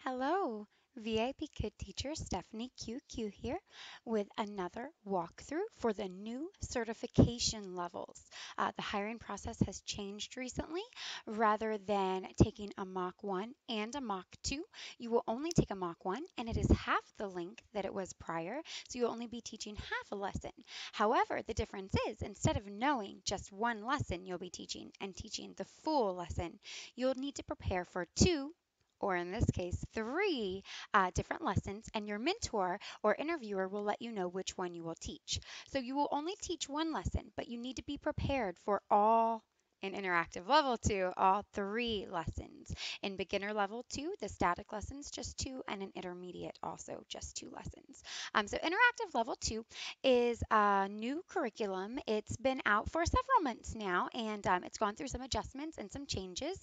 Hello, VIPKid teacher Stephanie QQ here with another walkthrough for the new certification levels. The hiring process has changed recently. Rather than taking a Mock 1 and a Mock 2, you will only take a Mock 1 and it is half the length that it was prior, so you'll only be teaching half a lesson. However, the difference is instead of knowing just one lesson you'll be teaching and teaching the full lesson, you'll need to prepare for two or in this case, three different lessons, and your mentor or interviewer will let you know which one you will teach. So you will only teach one lesson, but you need to be prepared for all in interactive level 2, all three lessons. In beginner level 2, the static lessons, just two, and in intermediate, also just two lessons. So interactive level 2 is a new curriculum. It's been out for several months now, and it's gone through some adjustments and some changes.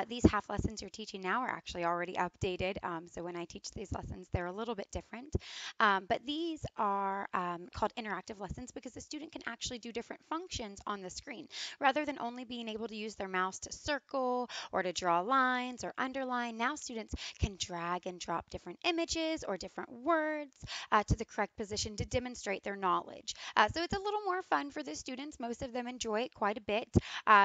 These half lessons you're teaching now are actually already updated. So when I teach these lessons, they're a little bit different. But these are called interactive lessons because the student can actually do different functions on the screen. Rather than only being able to use their mouse to circle or to draw lines or underline, now students can drag and drop different images or different words to the correct position to demonstrate their knowledge. So it's a little more fun for the students. Most of them enjoy it quite a bit.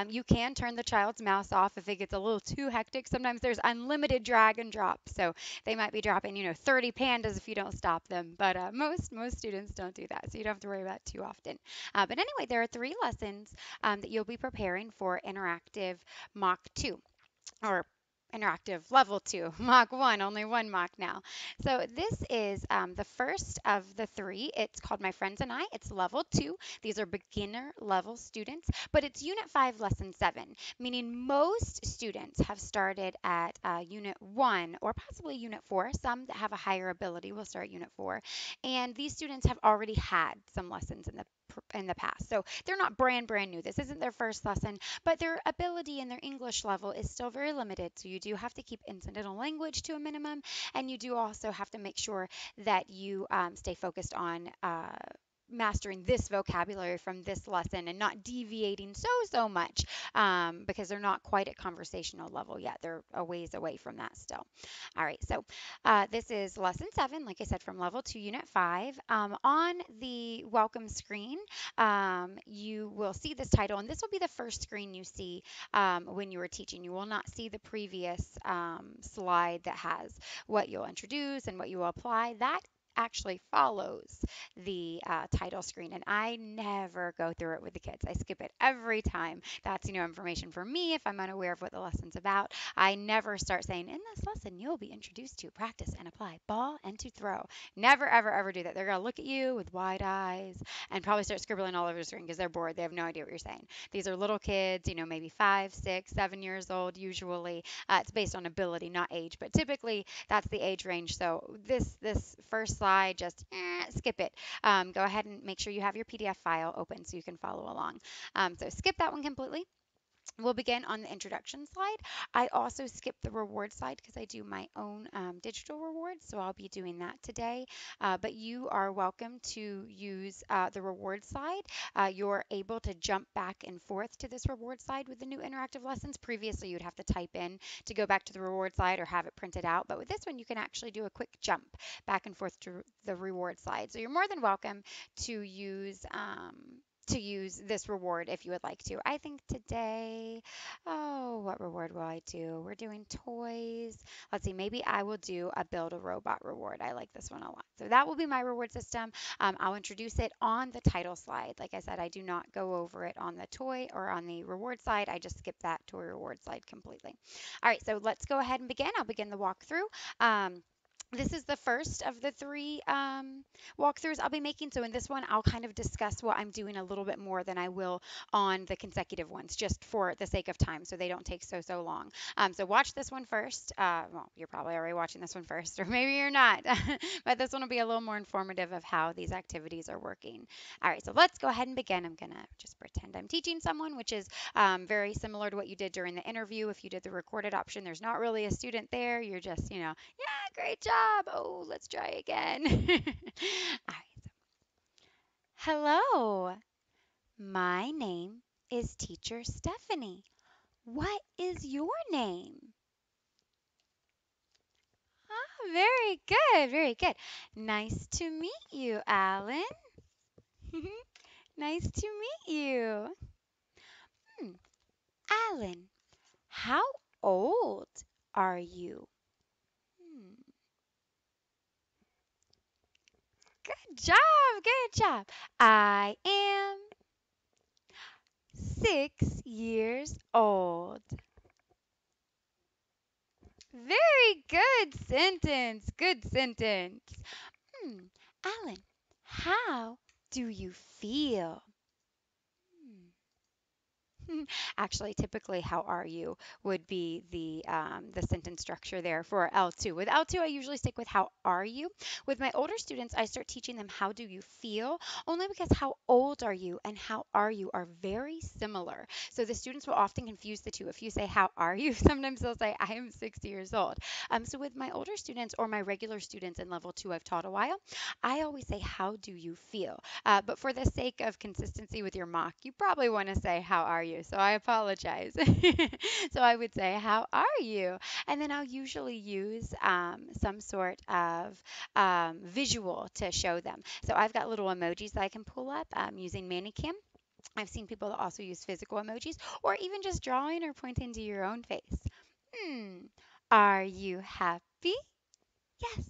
You can turn the child's mouse off if it gets a little too hectic. Sometimes there's unlimited drag and drop, so they might be dropping, 30 pandas if you don't stop them. But most students don't do that, so you don't have to worry about it too often. But anyway, there are three lessons that you'll be preparing for interactive Mock 2 or interactive level 2, Mock 1, only one mock now. So this is the first of the three. It's called My Friends and I. It's level 2. These are beginner level students, but it's Unit 5, Lesson 7, meaning most students have started at Unit 1 or possibly Unit 4. Some that have a higher ability will start Unit 4. And these students have already had some lessons in the past. So they're not brand new. This isn't their first lesson, but their ability and their English level is still very limited. So you do have to keep incidental language to a minimum, and you do also have to make sure that you stay focused on mastering this vocabulary from this lesson and not deviating so much because they're not quite at conversational level yet. They're a ways away from that still. All right, so this is lesson 7, like I said, from level 2, unit 5. On the welcome screen, you will see this title, and this will be the first screen you see when you are teaching. You will not see the previous slide that has what you'll introduce and what you will apply. That actually follows the title screen, and I never go through it with the kids. I skip it every time. That's information for me if I'm unaware of what the lesson's about. I never start saying, in this lesson you'll be introduced to practice and apply ball and to throw. Never ever do that. They're going to look at you with wide eyes and probably start scribbling all over the screen because they're bored. They have no idea what you're saying. These are little kids, maybe 5, 6, 7 years old usually. It's based on ability, not age, but typically that's the age range. So this first slide, just skip it. Go ahead and make sure you have your PDF file open so you can follow along. So skip that one completely. We'll begin on the introduction slide. I also skip the reward slide because I do my own digital rewards, so I'll be doing that today. But you are welcome to use the reward slide. You're able to jump back and forth to this reward slide with the new interactive lessons. Previously, you'd have to type in to go back to the reward slide or have it printed out. But with this one, you can actually do a quick jump back and forth to the reward slide. So you're more than welcome to use this reward if you would like to. I think today, what reward will I do? We're doing toys. Let's see, maybe I will do a build a robot reward. I like this one a lot. So that will be my reward system. I'll introduce it on the title slide. Like I said, I do not go over it on the toy or on the reward slide. I just skip that toy reward slide completely. All right, so let's go ahead and begin. I'll begin the walkthrough. This is the first of the three walkthroughs I'll be making. So in this one, I'll kind of discuss what I'm doing a little bit more than I will on the consecutive ones, just for the sake of time, so they don't take so long. So watch this one first. Well, you're probably already watching this one first, or maybe you're not. But this one will be a little more informative of how these activities are working. All right, so let's go ahead and begin. I'm going to just pretend I'm teaching someone, which is very similar to what you did during the interview. If you did the recorded option, there's not really a student there. You're just, yeah, great job. Oh, let's try again. All right. So, hello. My name is Teacher Stephanie. What is your name? Very good, very good. Nice to meet you, Alan. Nice to meet you. Hmm, Alan, how old are you? Hmm, good job, good job. I am 6 years old. Very good sentence. Good sentence. Hmm. Alan, how do you feel? Hmm. Actually, typically, how are you would be the sentence structure there for L2. With L2, I usually stick with how are you. With my older students, I start teaching them how do you feel, only because how old are you and how are you are very similar. So the students will often confuse the two. If you say how are you, sometimes they'll say I am 60 years old. So with my older students or my regular students in level 2, I've taught a while. I always say how do you feel? But for the sake of consistency with your mock, you probably want to say, how are you? So I apologize. So I would say, how are you? And then I'll usually use some sort of visual to show them. So I've got little emojis that I can pull up using Manicam. I've seen people that also use physical emojis or even just drawing or pointing to your own face. Hmm. Are you happy? Yes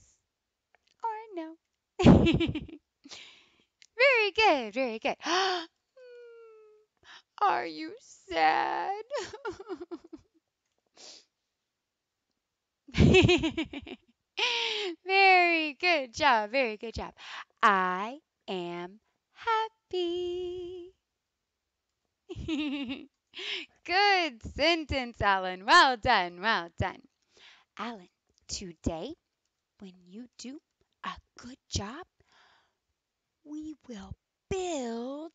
or no? Very good, very good. Are you sad? Very good job, very good job. I am happy. Good sentence, Alan. Well done, well done. Alan, today, when you do a good job, we will build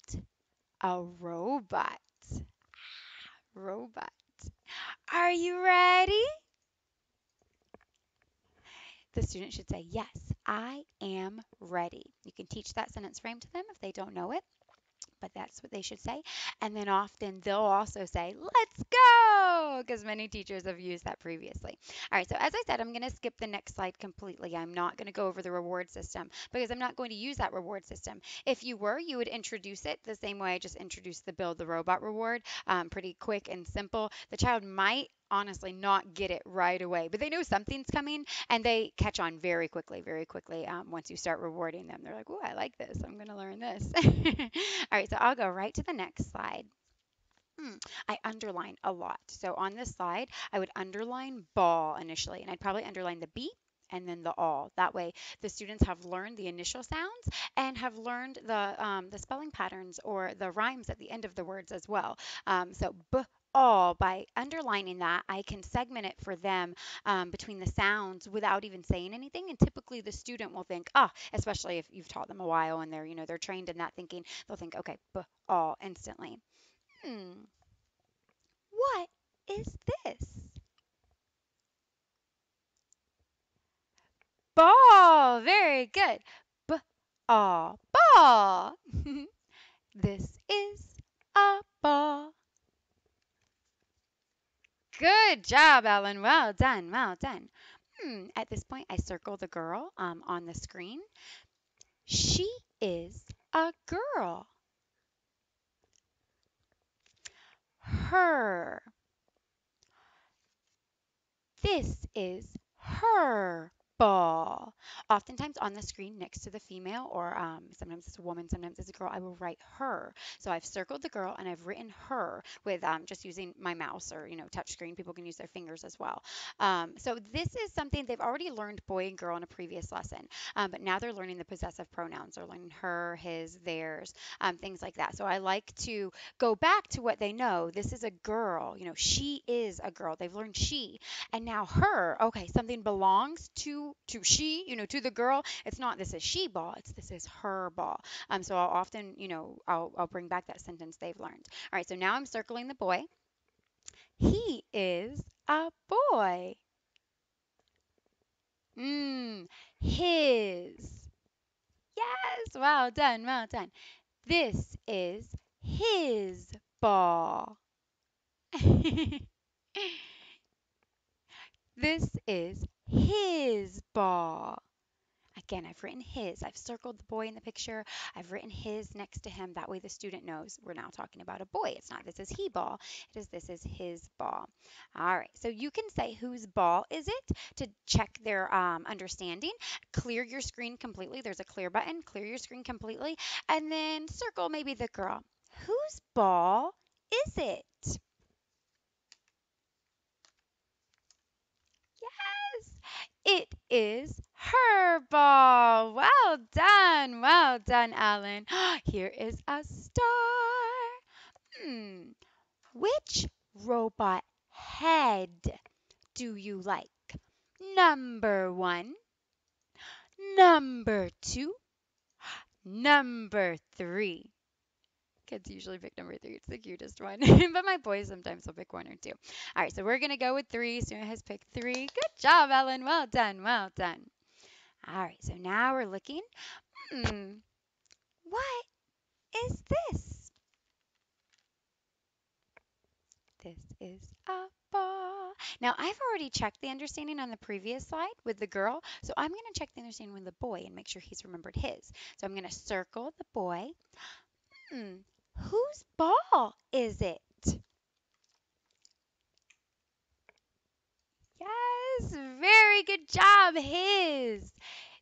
a robot. Robot. Are you ready? The student should say, yes, I am ready. You can teach that sentence frame to them if they don't know it, but that's what they should say. And then often they'll also say, let's go, because many teachers have used that previously. All right, so as I said, I'm going to skip the next slide completely. I'm not going to go over the reward system because I'm not going to use that reward system. If you were, you would introduce it the same way I just introduced the build the robot reward, pretty quick and simple. The child might honestly not get it right away, but they know something's coming and they catch on very quickly once you start rewarding them. They're like, oh, I like this. I'm going to learn this. All right, so I'll go right to the next slide. I underline a lot. So on this slide, I would underline ball initially, and I'd probably underline the B and then the all. That way, the students have learned the initial sounds and have learned the spelling patterns or the rhymes at the end of the words as well. So b all, by underlining that, I can segment it for them between the sounds without even saying anything. And typically, the student will think, ah, especially if you've taught them a while and they're trained in that thinking, they'll think, okay, b all instantly. Hmm. What is this? Ball. Very good. B all. Ball. This is a ball. Good job, Ellen. Well done. Well done. At this point, I circle the girl on the screen. She is a girl. Her. This is her ball. Oftentimes on the screen next to the female, or sometimes it's a woman, sometimes it's a girl, I will write her. So I've circled the girl and I've written her with just using my mouse or, touch screen. People can use their fingers as well. So this is something they've already learned boy and girl in a previous lesson, but now they're learning the possessive pronouns. They're learning her, his, theirs, things like that. So I like to go back to what they know. This is a girl, she is a girl. They've learned she. And now her, okay, something belongs to she, to the girl. It's not this is she ball, it's this is her ball. So I'll often, I'll bring back that sentence they've learned. All right, so now I'm circling the boy. He is a boy. His. Yes, well done, well done. This is his ball. This is his ball. Again, I've written his. I've circled the boy in the picture. I've written his next to him. That way the student knows we're now talking about a boy. It's not this is he ball. It is this is his ball. All right. So you can say whose ball is it to check their understanding. Clear your screen completely. There's a clear button. Clear your screen completely. And then circle maybe the girl. Whose ball is it? Yes, it is her ball. Well done, Alan. Here is a star. Hmm, which robot head do you like? Number one, number two, number three. Kids usually pick number three. It's the cutest one. But my boys sometimes will pick one or two. All right, so we're going to go with three. Suna has picked three. Good job, Ellen. Well done. Well done. All right, so now we're looking. Hmm, what is this? This is a ball. Now, I've already checked the understanding on the previous slide with the girl, so I'm going to check the understanding with the boy and make sure he's remembered his. So I'm going to circle the boy. Hmm, whose ball is it? Yes, very good job. His.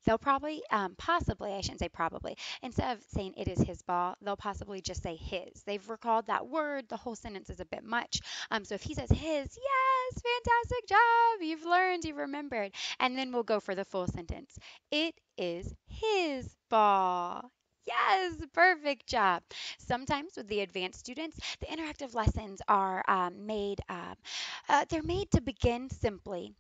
They'll probably, possibly, I shouldn't say probably, instead of saying it is his ball, they'll possibly just say his. They've recalled that word. The whole sentence is a bit much. So if he says his, yes, fantastic job. You've learned, you've remembered. And then we'll go for the full sentence. It is his ball. Yes, perfect job. Sometimes with the advanced students, the interactive lessons are they're made to begin simply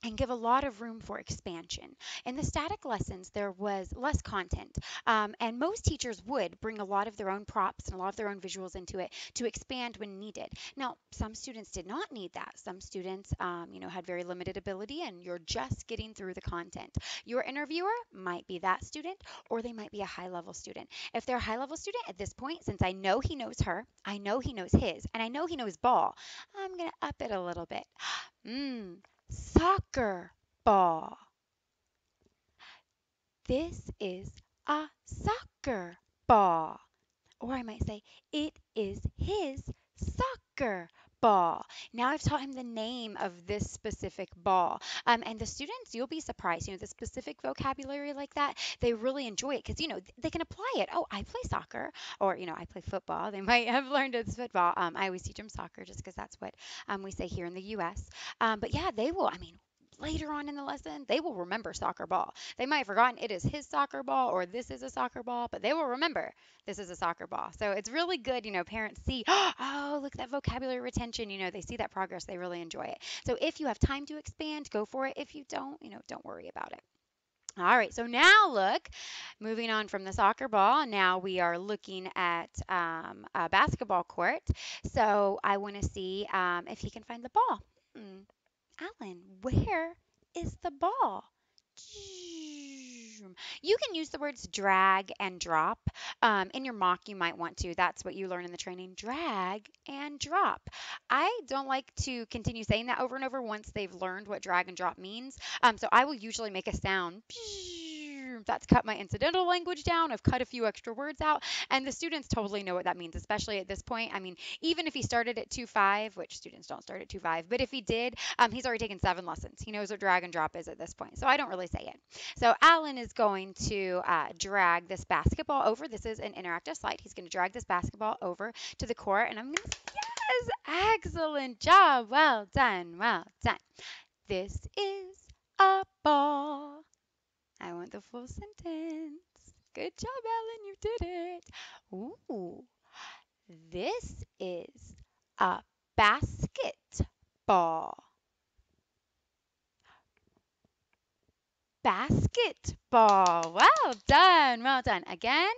and give a lot of room for expansion. In the static lessons, there was less content, and most teachers would bring a lot of their own props and a lot of their own visuals into it to expand when needed. Now, some students did not need that. Some students, had very limited ability, and you're just getting through the content. Your interviewer might be that student, or they might be a high-level student. If they're a high-level student at this point, since I know he knows her, I know he knows his, and I know he knows ball, I'm gonna up it a little bit. Soccer ball. This is a soccer ball. Or I might say, it is his soccer ball. Now I've taught him the name of this specific ball. And the students, you'll be surprised, the specific vocabulary like that, they really enjoy it because, they can apply it. Oh, I play soccer, or, I play football. They might have learned it's football. I always teach them soccer just because that's what we say here in the U.S. But yeah, they will, later on in the lesson, they will remember soccer ball. They might have forgotten it is his soccer ball or this is a soccer ball, but they will remember this is a soccer ball. So it's really good, parents see, oh, look at that vocabulary retention, they see that progress, they really enjoy it. So if you have time to expand, go for it. If you don't, don't worry about it. All right, so now look, moving on from the soccer ball, now we are looking at a basketball court. So I want to see if he can find the ball. Alan, where is the ball? You can use the words drag and drop. In your mock, you might want to. That's what you learn in the training, drag and drop. I don't like to continue saying that over and over once they've learned what drag and drop means. So I will usually make a sound. That's cut my incidental language down. I've cut a few extra words out, and the students totally know what that means, especially at this point. Even if he started at 2.5, which students don't start at 2.5, but if he did, he's already taken 7 lessons. He knows what drag and drop is at this point, so I don't really say it. So Alan is going to drag this basketball over. This is an interactive slide. He's going to drag this basketball over to the court, and I'm going to say, yes, excellent job. Well done, well done. This is a ball. I want the full sentence. Good job, Ellen. You did it. Ooh, this is a basketball. Basketball. Well done. Well done. Again,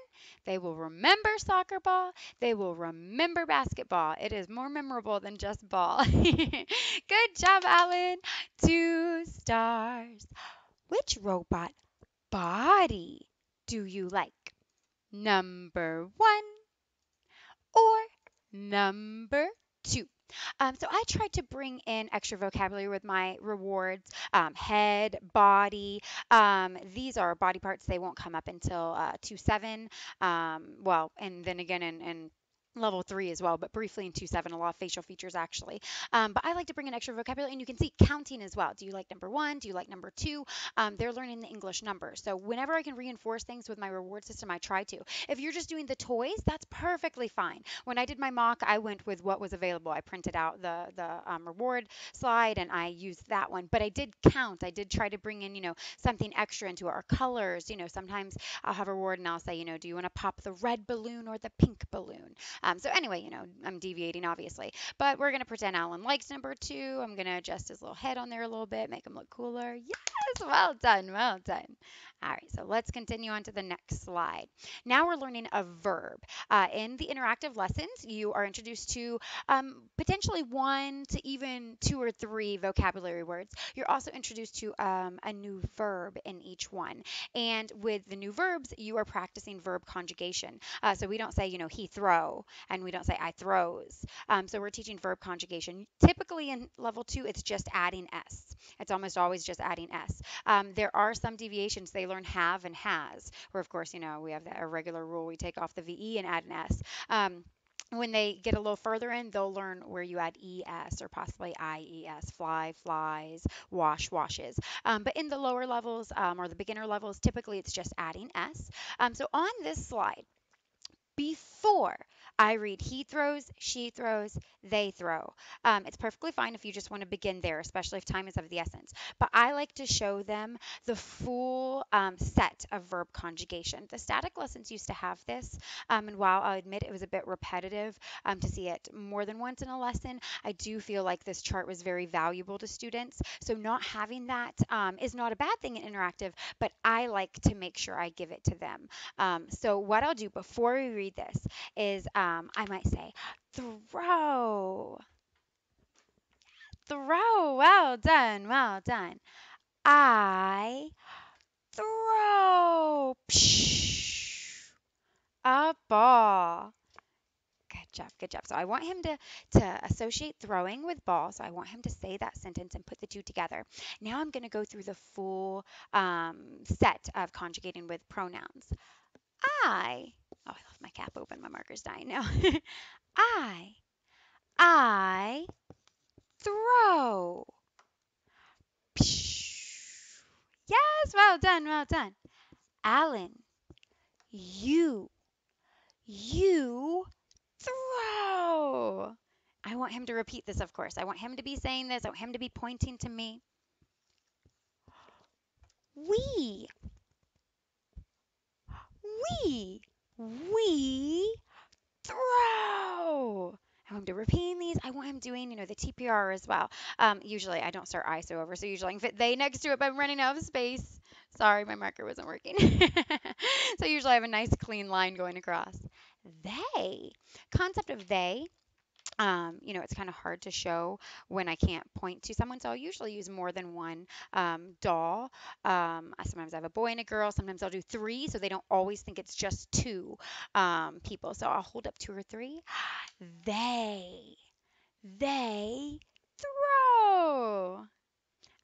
they will remember soccer ball. They will remember basketball. It is more memorable than just ball. Good job, Alan. 2 stars. Which robot body do you like? Number 1 or number 2? So I tried to bring in extra vocabulary with my rewards, head, body. These are body parts. They won't come up until 2-7. Well, and then again in level 3 as well, but briefly in 2-7, a lot of facial features actually. But I like to bring in extra vocabulary, and you can see counting as well. Do you like number 1? Do you like number 2? They're learning the English numbers. So whenever I can reinforce things with my reward system, I try to. If you're just doing the toys, that's perfectly fine. When I did my mock, I went with what was available. I printed out the reward slide and I used that one. But I did count. I did try to bring in, something extra into our colors. Sometimes I'll have a reward and I'll say, do you want to pop the red balloon or the pink balloon? So anyway, I'm deviating obviously, but we're gonna pretend Alan likes number 2. I'm gonna adjust his little head on there a little bit, make him look cooler. Yes, well done, well done. All right, so let's continue on to the next slide. Now we're learning a verb. In the interactive lessons, you are introduced to potentially 1 to even 2 or 3 vocabulary words. You're also introduced to a new verb in each one. And with the new verbs, you are practicing verb conjugation. So we don't say, he throw, and we don't say I throws. So we're teaching verb conjugation. Typically in level 2, it's just adding s. It's almost always just adding s. There are some deviations. They learn have and has, where of course, we have that irregular rule. We take off the VE and add an s. When they get a little further in, they'll learn where you add ES or possibly IES, fly, flies, wash, washes. But in the lower levels or the beginner levels, typically it's just adding S. So on this slide, before I read he throws, she throws, they throw. It's perfectly fine if you just want to begin there, especially if time is of the essence. But I like to show them the full set of verb conjugation. The static lessons used to have this, and while I'll admit it was a bit repetitive to see it more than once in a lesson, I do feel like this chart was very valuable to students. So not having that is not a bad thing in interactive, but I like to make sure I give it to them. So what I'll do before we read this is I might say, throw, throw, well done, well done. I throw psh, a ball. Good job, good job. So I want him to associate throwing with ball. So I want him to say that sentence and put the two together. Now I'm going to go through the full set of conjugating with pronouns. I, oh, I left my cap open. My marker's dying now. I, I throw. Psh. Yes, well done, well done. Alan, you throw. I want him to repeat this, of course. I want him to be saying this. I want him to be pointing to me. We, we, we throw. I want him to repeat these. I want him doing, the TPR as well. Usually I don't start ISO over, so usually I can fit they next to it, but I'm running out of space. Sorry, my marker wasn't working. So usually I have a nice clean line going across. They. Concept of they. It's kind of hard to show when I can't point to someone, so I'll usually use more than one doll. Sometimes I have a boy and a girl. Sometimes I'll do 3, so they don't always think it's just 2 people. So I'll hold up 2 or 3. They throw.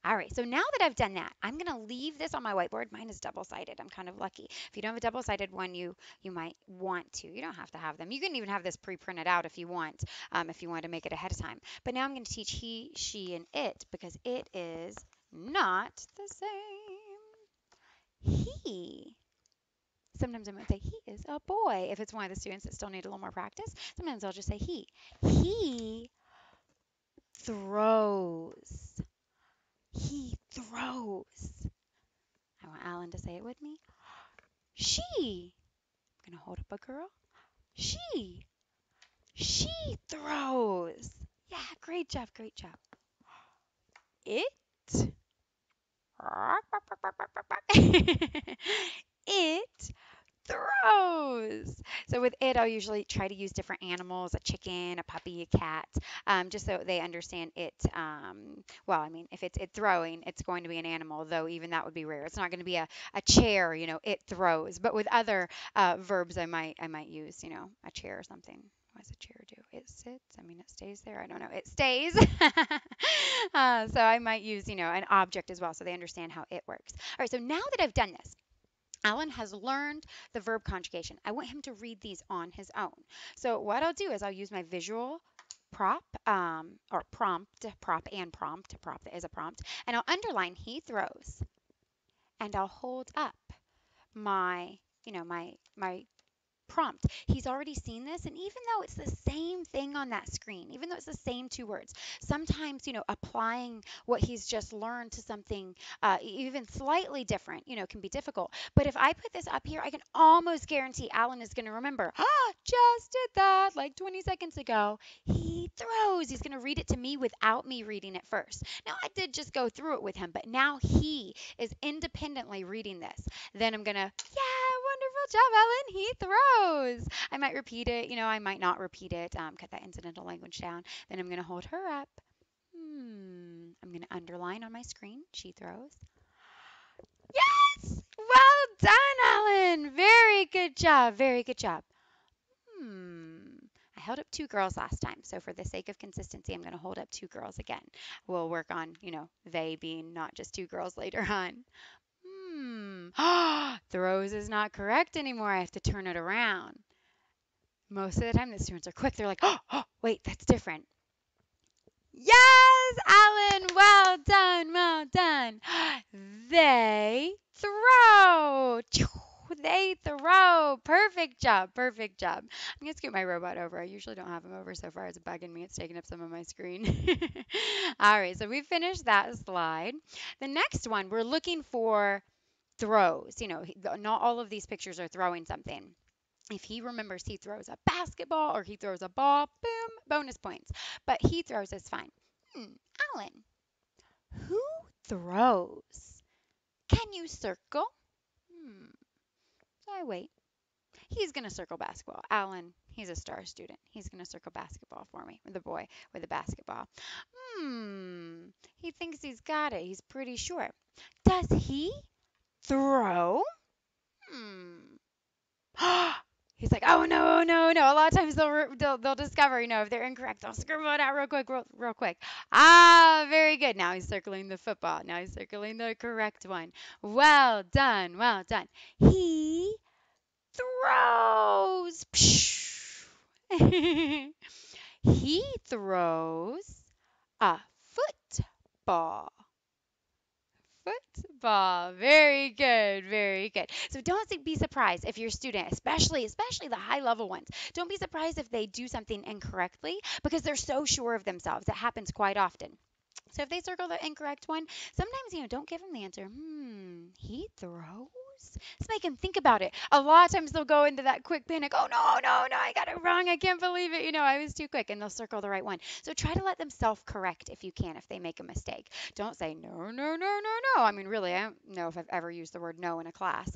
All right, so now that I've done that, I'm going to leave this on my whiteboard. Mine is double-sided. I'm kind of lucky. If you don't have a double-sided one, you might want to. You don't have to have them. You can even have this pre-printed out if you want to make it ahead of time. But now I'm going to teach he, she, and it because it is not the same. He. Sometimes I might say he is a boy if it's one of the students that still need a little more practice. Sometimes I'll just say he. He throws. He throws. I want Alan to say it with me. She. I'm going to hold up a girl. She. She throws. Yeah, great job, great job. It. It throws. So with it, I'll usually try to use different animals, a chicken, a puppy, a cat, just so they understand it. If it's it throwing, it's going to be an animal, though even that would be rare. It's not going to be a chair, it throws. But with other verbs, I might use, a chair or something. What does a chair do? It sits. I mean, it stays there. I don't know. It stays. So I might use, an object as well so they understand how it works. All right, so now that I've done this, Alan has learned the verb conjugation. I want him to read these on his own. So what I'll do is I'll use my visual prop or prop and prompt. Prop is a prompt. And I'll underline he throws. And I'll hold up my, my prompt. He's already seen this, and even though it's the same thing on that screen, even though it's the same two words, sometimes, applying what he's just learned to something even slightly different, can be difficult. But if I put this up here, I can almost guarantee Alan is going to remember, just did that like 20 seconds ago. He throws. He's going to read it to me without me reading it first. Now, I did just go through it with him, but now he is independently reading this. Then I'm going to, yeah, wonderful job, Ellen. He throws. I might repeat it. I might not repeat it. Cut that incidental language down. Then I'm going to hold her up. I'm going to underline on my screen. She throws. Yes! Well done, Ellen. Very good job. Very good job. I held up two girls last time, so for the sake of consistency, I'm going to hold up two girls again. We'll work on, they being not just two girls later on. Throws is not correct anymore. I have to turn it around. Most of the time, the students are quick. They're like, oh, wait, that's different. Yes, Alan, well done, well done. They throw. They throw. Perfect job, perfect job. I'm going to scoot my robot over. I usually don't have him over so far. It's bugging me. It's taking up some of my screen. All right, so we finished that slide. The next one, we're looking for throws. Not all of these pictures are throwing something. If he remembers he throws a basketball or he throws a ball, boom, bonus points. But he throws is fine. Alan, who throws? Can you circle? So I wait. He's going to circle basketball. Alan, he's a star student. He's going to circle basketball for me, the boy with the basketball. He thinks he's got it. He's pretty sure. Does he throw? He's like, oh no, no, no. A lot of times they'll discover, if they're incorrect, they'll scribble it out real quick. Very good. Now he's circling the football. Now he's circling the correct one. Well done, well done. He throws. He throws a football. Football. Very good. Very good. So don't be surprised if your student, especially the high level ones, don't be surprised if they do something incorrectly because they're so sure of themselves. It happens quite often. So if they circle the incorrect one, sometimes, don't give them the answer. He throws? Let's make them think about it. A lot of times they'll go into that quick panic. Oh, no, no, no, I got it wrong. I can't believe it. I was too quick. And they'll circle the right one. So try to let them self-correct if you can, if they make a mistake. Don't say, no, no, no, no, no. I mean, really, I don't know if I've ever used the word no in a class.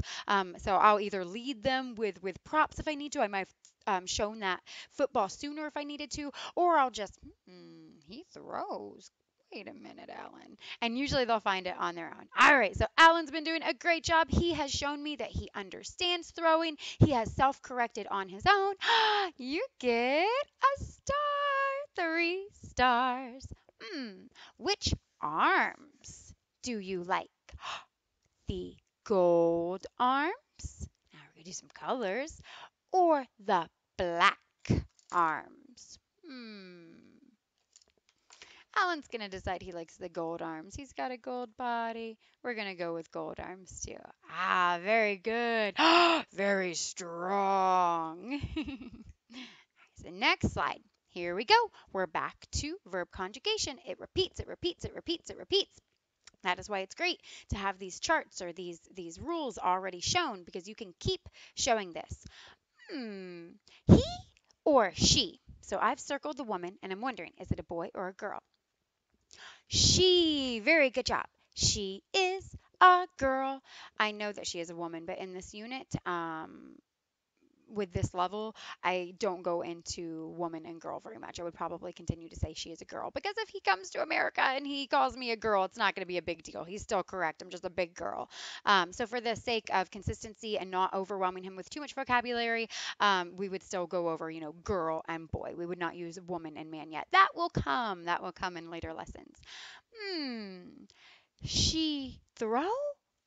So I'll either lead them with props if I need to. I might have shown that football sooner if I needed to. Or I'll just, he throws. Wait a minute, Alan. And usually they'll find it on their own. All right, so Alan's been doing a great job. He has shown me that he understands throwing. He has self-corrected on his own. You get a star. 3 stars. Which arms do you like? The gold arms. Now we're going to do some colors. Or the black arms. Alan's going to decide he likes the gold arms. He's got a gold body. We're going to go with gold arms too. Very good. Very strong. So next slide. Here we go. We're back to verb conjugation. It repeats, it repeats, it repeats, it repeats. That is why it's great to have these charts or these rules already shown because you can keep showing this. He or she. So I've circled the woman and I'm wondering, is it a boy or a girl? She. Very good job. She is a girl. I know that she is a woman, but in this unit, with this level, I don't go into woman and girl very much. I would probably continue to say she is a girl because if he comes to America and he calls me a girl, it's not going to be a big deal. He's still correct. I'm just a big girl. So for the sake of consistency and not overwhelming him with too much vocabulary, we would still go over, girl and boy. We would not use woman and man yet. That will come. That will come in later lessons. Hmm. She throw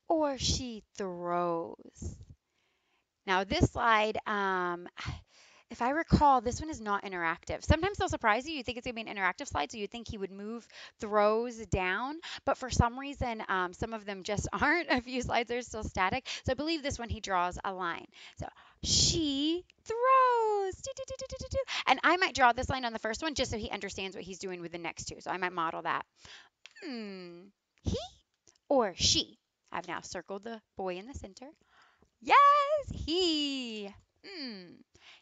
or she throws? Now, this slide, if I recall, this one is not interactive. Sometimes they'll surprise you. You think it's going to be an interactive slide, so you think he would move throws down. But for some reason, some of them just aren't. A few slides are still static. So I believe this one he draws a line. So she throws. Do, do, do, do, do, do, do. And I might draw this line on the first one just so he understands what he's doing with the next two. So I might model that. He or she? I've now circled the boy in the center. Yes, he.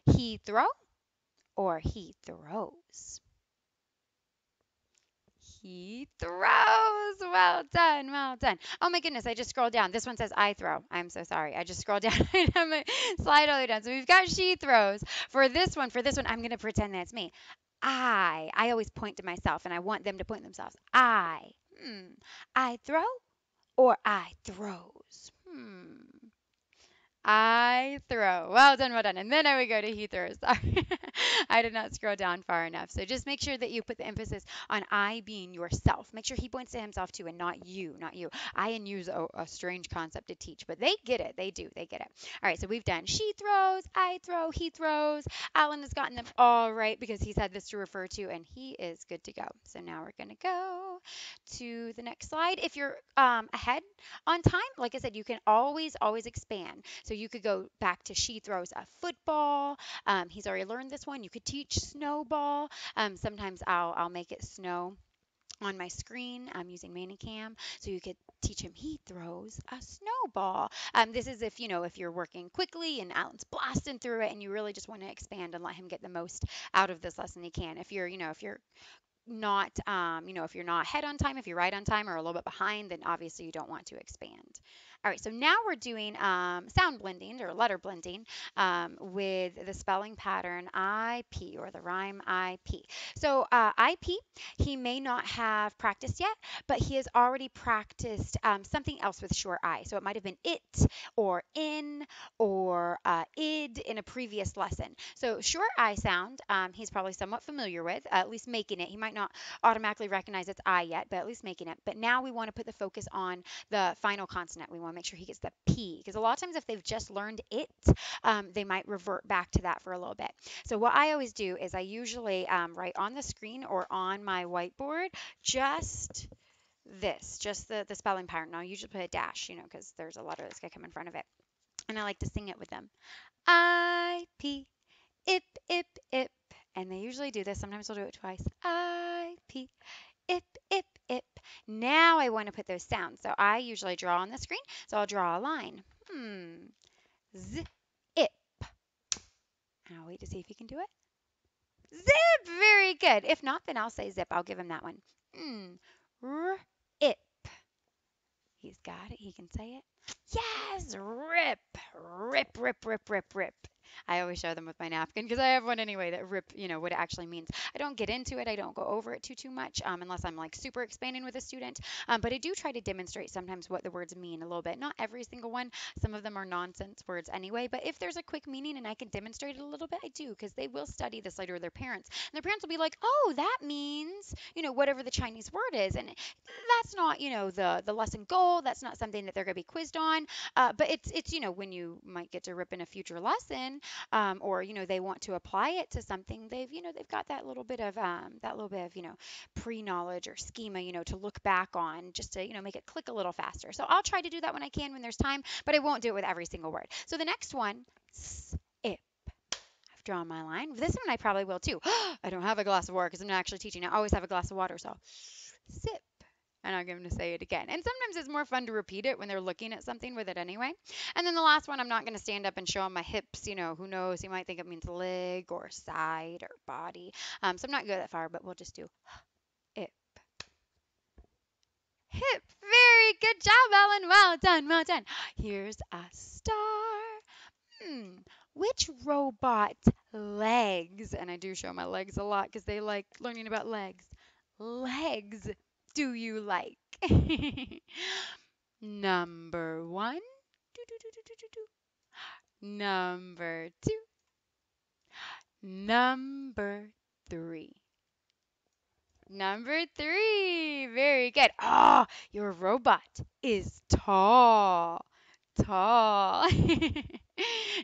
He throw or he throws? He throws. Well done, well done. Oh my goodness, I just scrolled down. This one says I throw. I'm so sorry. I just scrolled down. I have my slide all the way down. So we've got she throws. For this one, I'm going to pretend that's me. I always point to myself and I want them to point themselves. I throw or I throws? I throw. Well done, well done. And then I would go to he throws. Sorry. I did not scroll down far enough. So just make sure that you put the emphasis on I being yourself. Make sure he points to himself too and not you, not you. I and you is a strange concept to teach, but they get it. They do. They get it. All right, so we've done she throws, I throw, he throws. Alan has gotten them all right because he's had this to refer to and he is good to go. So now we're going to go to the next slide. If you're ahead on time, like I said, you can always expand. So you could go back to she throws a football. He's already learned this one. You could teach snowball. Sometimes I'll make it snow on my screen. I'm using Manicam, so you could teach him he throws a snowball. This is if you're working quickly and Alan's blasting through it and you really just want to expand and let him get the most out of this lesson he can. If you're not, if you're not ahead on time, if you're right on time or a little bit behind, then obviously you don't want to expand. All right, so now we're doing sound blending or letter blending with the spelling pattern IP or the rhyme IP. So IP, he may not have practiced yet, but he has already practiced something else with short I. So it might have been it or in or id in a previous lesson. So short I sound, he's probably somewhat familiar with, at least making it. He might not automatically recognize it's I yet, but at least making it. But now we want to put the focus on the final consonant. We want to make sure he gets the P because a lot of times if they've just learned it, they might revert back to that for a little bit. So what I always do is I usually write on the screen or on my whiteboard just the spelling pattern. I'll usually put a dash, because there's a letter that's going to come in front of it. And I like to sing it with them. I-P, ip, ip, ip. And they usually do this. Sometimes they'll do it twice. I-P, ip, ip, ip. Now I want to put those sounds. So I usually draw on the screen. So I'll draw a line. Z, ip. And I'll wait to see if he can do it. Zip. Very good. If not, then I'll say zip. I'll give him that one. R, ip. He's got it. He can say it. Yes, rip, rip, rip, rip, rip, rip. I always show them with my napkin because I have one anyway that rip, what it actually means. I don't get into it. I don't go over it too much unless I'm like super expanding with a student. But I do try to demonstrate sometimes what the words mean a little bit. Not every single one. Some of them are nonsense words anyway. But if there's a quick meaning and I can demonstrate it a little bit, I do because they will study this later with their parents. And their parents will be like, oh, that means, whatever the Chinese word is. And that's not, the lesson goal. That's not something that they're going to be quizzed on. But it's when you might get to rip in a future lesson, or they want to apply it to something, they've got that little bit of pre-knowledge or schema, to look back on just to make it click a little faster. So I'll try to do that when I can when there's time, but I won't do it with every single word. So the next one, sip. I've drawn my line. This one I probably will too. I don't have a glass of water because I'm not actually teaching. I always have a glass of water, so sip. And I'll get them to say it again. And sometimes it's more fun to repeat it when they're looking at something with it anyway. And then the last one, I'm not going to stand up and show them my hips. Who knows? You might think it means leg or side or body. So I'm not going that far, but we'll just do hip. Hip. Very good job, Ellen. Well done, well done. Here's a star. Which robot legs, and I do show my legs a lot because they like learning about legs do you like? Number one, number two, number three. Number three. Very good. Ah, your robot is tall. Tall.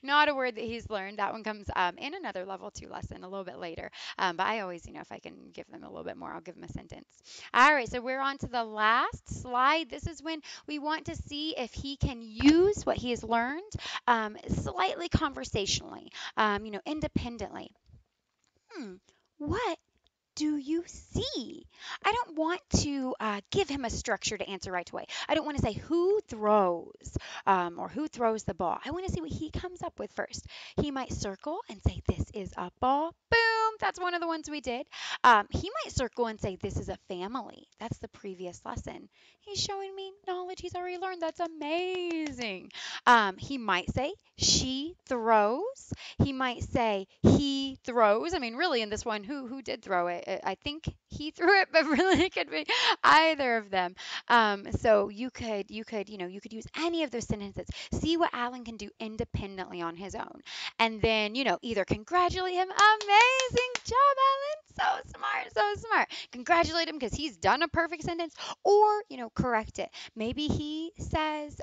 Not a word that he's learned. That one comes in another level two lesson a little bit later. But I always, if I can give them a little bit more, I'll give them a sentence. All right, so we're on to the last slide. This is when we want to see if he can use what he has learned slightly conversationally, independently. Hmm, what do you see? I don't want to give him a structure to answer right away. I don't want to say who throws or who throws the ball. I want to see what he comes up with first. He might circle and say, this is a ball. Boom. That's one of the ones we did. He might circle and say, this is a family. That's the previous lesson. He's showing me knowledge he's already learned. That's amazing. He might say, she throws. He might say he throws. I mean, really, in this one, who did throw it? I think he threw it, but really it could be either of them. So you could use any of those sentences. See what Alan can do independently on his own, and then either congratulate him. Amazing job, Alan. So smart, so smart. Congratulate him because he's done a perfect sentence, or correct it. Maybe he says,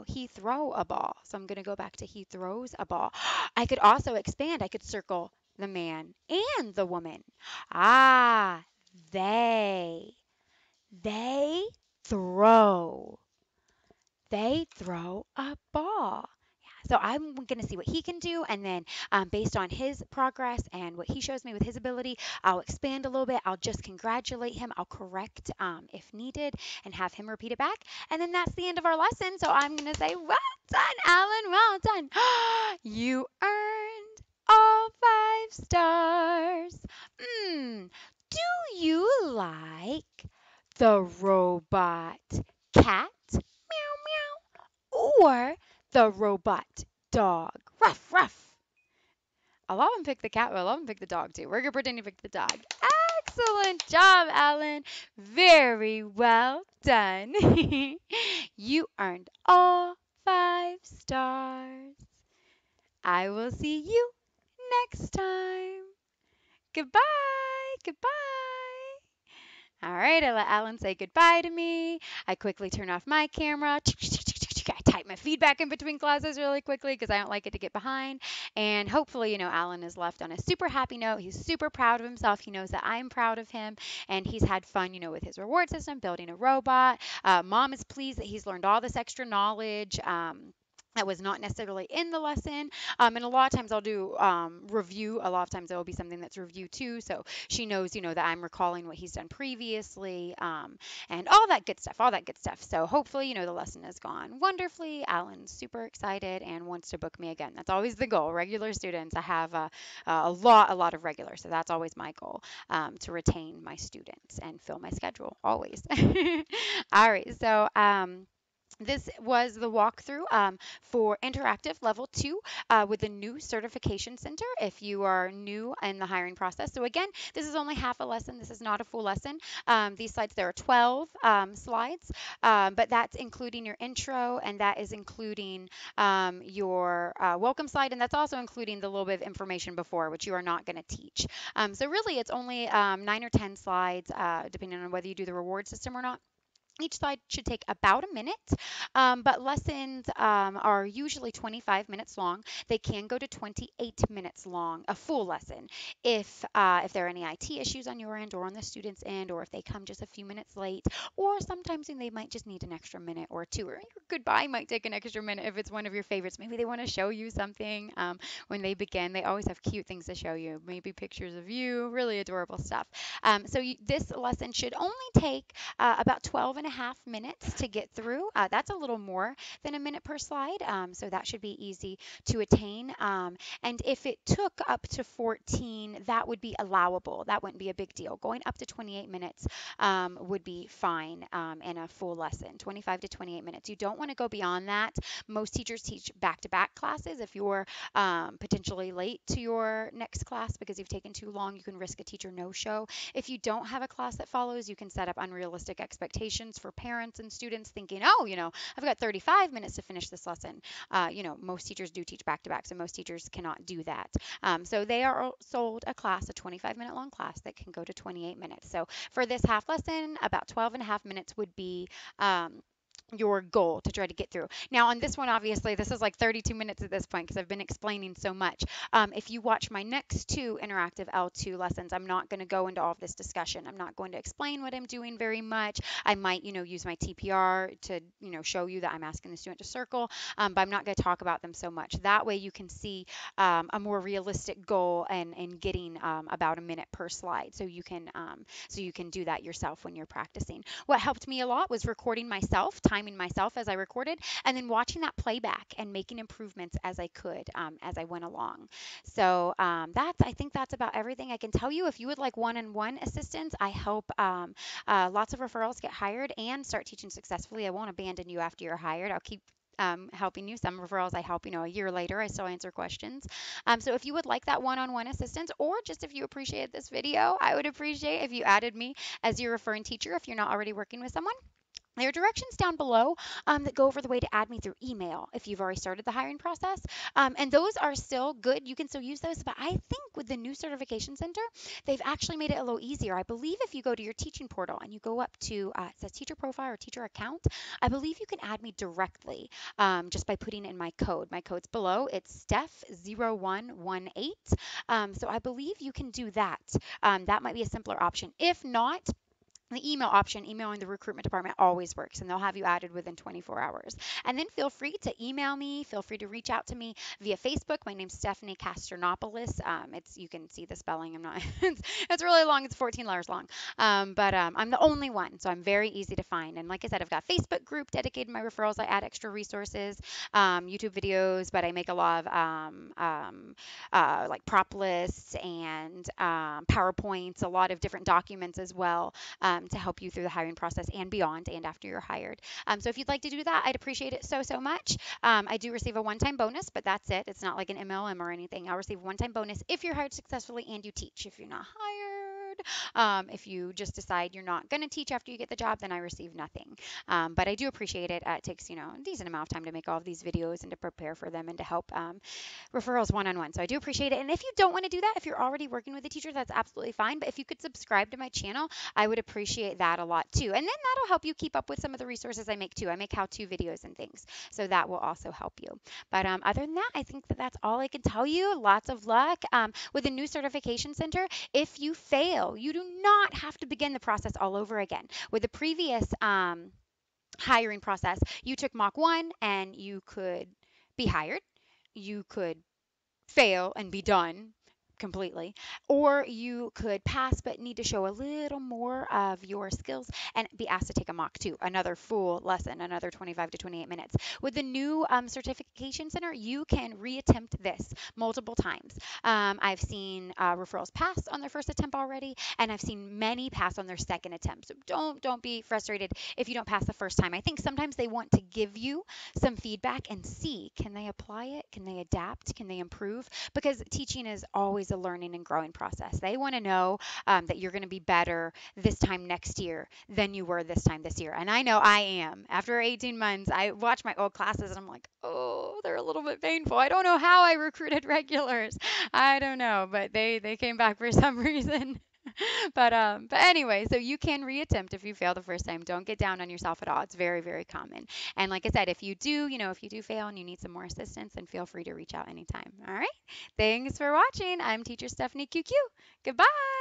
he throw a ball. So I'm gonna go back to he throws a ball. I could also expand. I could circle the man and the woman. Ah, they. They throw. They throw a ball. Yeah, so I'm going to see what he can do, and then based on his progress and what he shows me with his ability, I'll expand a little bit. I'll just congratulate him. I'll correct if needed and have him repeat it back. And then that's the end of our lesson. So I'm going to say, well done, Alan. Well done. You earned all 5 stars. Do you like the robot cat? Meow, meow. Or the robot dog? Ruff, ruff. A lot of them pick the cat, but a lot of them pick the dog too. We're going to pretend you picked the dog. Excellent job, Alan. Very well done. You earned all 5 stars. I will see you next time. Goodbye. Goodbye. All right, I let Alan say goodbye to me. I quickly turn off my camera. I type my feedback in between classes really quickly because I don't like it to get behind. And hopefully, Alan is left on a super happy note. He's super proud of himself. He knows that I'm proud of him. And he's had fun, with his reward system, building a robot. Mom is pleased that he's learned all this extra knowledge. That was not necessarily in the lesson. And a lot of times I'll do review. A lot of times there will be something that's review too. So she knows, that I'm recalling what he's done previously and all that good stuff, all that good stuff. So hopefully, the lesson has gone wonderfully. Alan's super excited and wants to book me again. That's always the goal. Regular students, I have a lot of regulars. So that's always my goal, to retain my students and fill my schedule always. All right. So, this was the walkthrough for interactive level 2 with the new certification center if you are new in the hiring process. So again, this is only half a lesson. This is not a full lesson. These slides, there are 12 slides, but that's including your intro, and that is including your welcome slide, and that's also including the little bit of information before, which you are not going to teach. So really, it's only 9 or 10 slides, depending on whether you do the reward system or not. Each slide should take about a minute, but lessons are usually 25 minutes long. They can go to 28 minutes long, a full lesson, if there are any IT issues on your end or on the student's end, or if they come just a few minutes late, or sometimes they might just need an extra minute or two, or your goodbye might take an extra minute if it's one of your favorites. Maybe they want to show you something when they begin. They always have cute things to show you, maybe pictures of you, really adorable stuff. So this lesson should only take about 12 and 12.5 minutes to get through. That's a little more than a minute per slide, so that should be easy to attain. And if it took up to 14, that would be allowable. That wouldn't be a big deal. Going up to 28 minutes would be fine in a full lesson, 25 to 28 minutes. You don't want to go beyond that. Most teachers teach back-to-back classes. If you're potentially late to your next class because you've taken too long, you can risk a teacher no-show. If you don't have a class that follows, you can set up unrealistic expectations for parents and students thinking, oh, I've got 35 minutes to finish this lesson. Most teachers do teach back-to-back, so most teachers cannot do that. So they are sold a class, a 25-minute long class that can go to 28 minutes. So for this half lesson, about 12.5 minutes would be your goal to try to get through. Now, on this one, obviously, this is like 32 minutes at this point because I've been explaining so much. If you watch my next two interactive L2 lessons, I'm not going to go into all of this discussion. I'm not going to explain what I'm doing very much. I might, use my TPR to, show you that I'm asking the student to circle, but I'm not going to talk about them so much. That way you can see a more realistic goal and getting about a minute per slide. So you can do that yourself when you're practicing. What helped me a lot was recording myself, timing myself as I recorded, and then watching that playback and making improvements as I could as I went along. So I think that's about everything I can tell you. If you would like one-on-one assistance, I help lots of referrals get hired and start teaching successfully. I won't abandon you after you're hired. I'll keep helping you. Some referrals I help, a year later, I still answer questions. So if you would like that one-on-one assistance, or just if you appreciated this video, I would appreciate if you added me as your referring teacher if you're not already working with someone. There are directions down below that go over the way to add me through email if you've already started the hiring process. And those are still good. You can still use those. But I think with the new certification center, they've actually made it a little easier. I believe if you go to your teaching portal and you go up to, it says teacher profile or teacher account, I believe you can add me directly just by putting in my code. My code's below. It's Steph0118. So I believe you can do that. That might be a simpler option. If not, the email option, emailing the recruitment department, always works, and they'll have you added within 24 hours. And then feel free to email me. Feel free to reach out to me via Facebook. My name's Stephanie Castronopoulos. You can see the spelling. I'm not. It's really long. It's 14 letters long. But I'm the only one, so I'm very easy to find. And like I said, I've got a Facebook group dedicated to my referrals. I add extra resources, YouTube videos, but I make a lot of like prop lists and PowerPoints, a lot of different documents as well. To help you through the hiring process and beyond and after you're hired. So if you'd like to do that, I'd appreciate it so much. I do receive a one-time bonus, but that's it. It's not like an MLM or anything. I'll receive a one-time bonus if you're hired successfully and you teach. If you're not hired, if you just decide you're not going to teach after you get the job, then I receive nothing. But I do appreciate it. It takes, a decent amount of time to make all of these videos and to prepare for them and to help referrals one-on-one. So I do appreciate it. And if you don't want to do that, if you're already working with a teacher, that's absolutely fine. But if you could subscribe to my channel, I would appreciate that a lot too. And then that'll help you keep up with some of the resources I make too. I make how-to videos and things. So that will also help you. But other than that, I think that's all I can tell you. Lots of luck with the new certification center. If you fail, you do not have to begin the process all over again. With the previous hiring process, you took Mock 1 and you could be hired. You could fail and be done completely, or you could pass but need to show a little more of your skills and be asked to take a mock 2, another full lesson, another 25 to 28 minutes. With the new certification center, you can reattempt this multiple times. I've seen referrals pass on their first attempt already, and I've seen many pass on their second attempt. So don't be frustrated if you don't pass the first time. I think sometimes they want to give you some feedback and see, can they apply it? Can they adapt? Can they improve? Because teaching is always a learning and growing process. They want to know that you're going to be better this time next year than you were this time this year. And I know I am. After 18 months, I watch my old classes and I'm like, oh, they're a little bit painful. I don't know how I recruited regulars. I don't know, but they came back for some reason. But anyway, so you can reattempt if you fail the first time. Don't get down on yourself at all. It's very common. And like I said, if you do, if you do fail and you need some more assistance, then feel free to reach out anytime. All right. Thanks for watching. I'm Teacher Stephanie QQ. Goodbye.